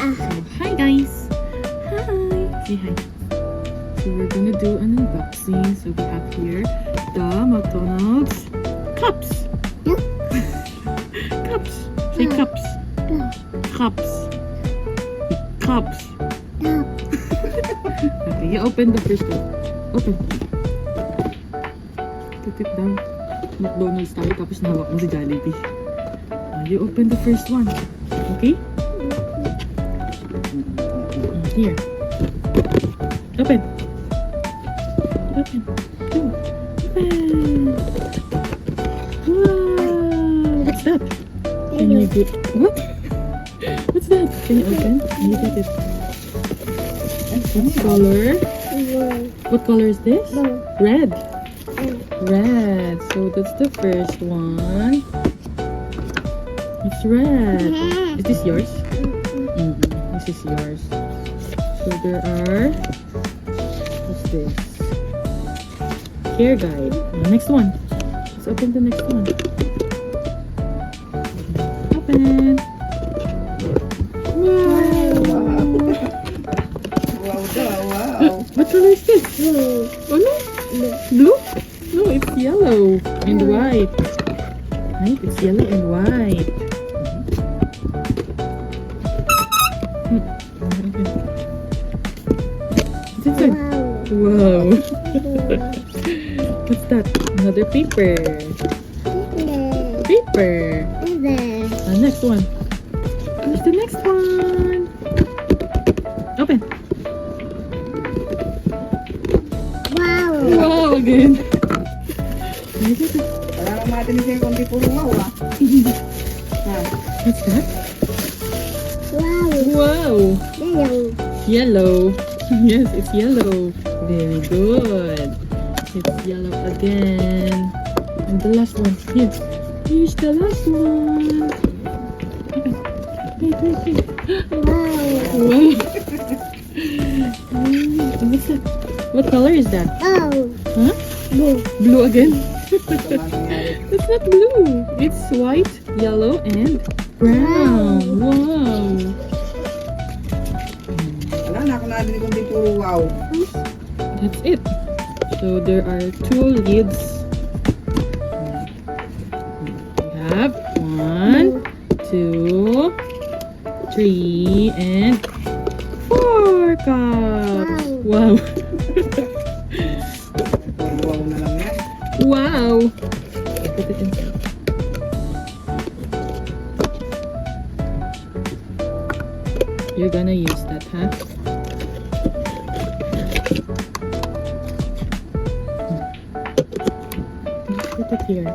Hi guys! Hi! Say hi. So we're gonna do an unboxing. So we have here the McDonald's cups. Cups. Say cups. Cups. Cups. Okay, you open the first one. Open. Tutip daw. McDonald's tayo tapos nahawak mo si Jollibee. You open the first one. Okay? Here. Open. Open. Go. Open. Wow. What's that? Can you get what? What's that? Can you open? Can you get it? What color? What color is this? Red. Red. So that's the first one. It's red. Is this yours? This is yours. So there are, what's this? Care guide. Next one. Let's open the next one. Open. Wow. Wow. What color is this? Oh no? Blue? No, it's yellow and white. Right? It's yellow and white. Wow. What's that? Another paper. Paper. Next one. What's the next one? Open. Wow again. Wala nang matinis yung konti puro wow What's that? Wow. Yellow. Yes, it's yellow. Very good. It's yellow again. And the last one. Here. Here's the last one. Hey. Wow. What's that? What color is that? Huh? Blue again? It's not blue. It's white, yellow, and brown. Wow. Wow. That's it. So there are 2 lids. We have 1, 2, 3, and 4 cups. Wow. Wow. Put it inside. You're gonna use that, huh? Put it here.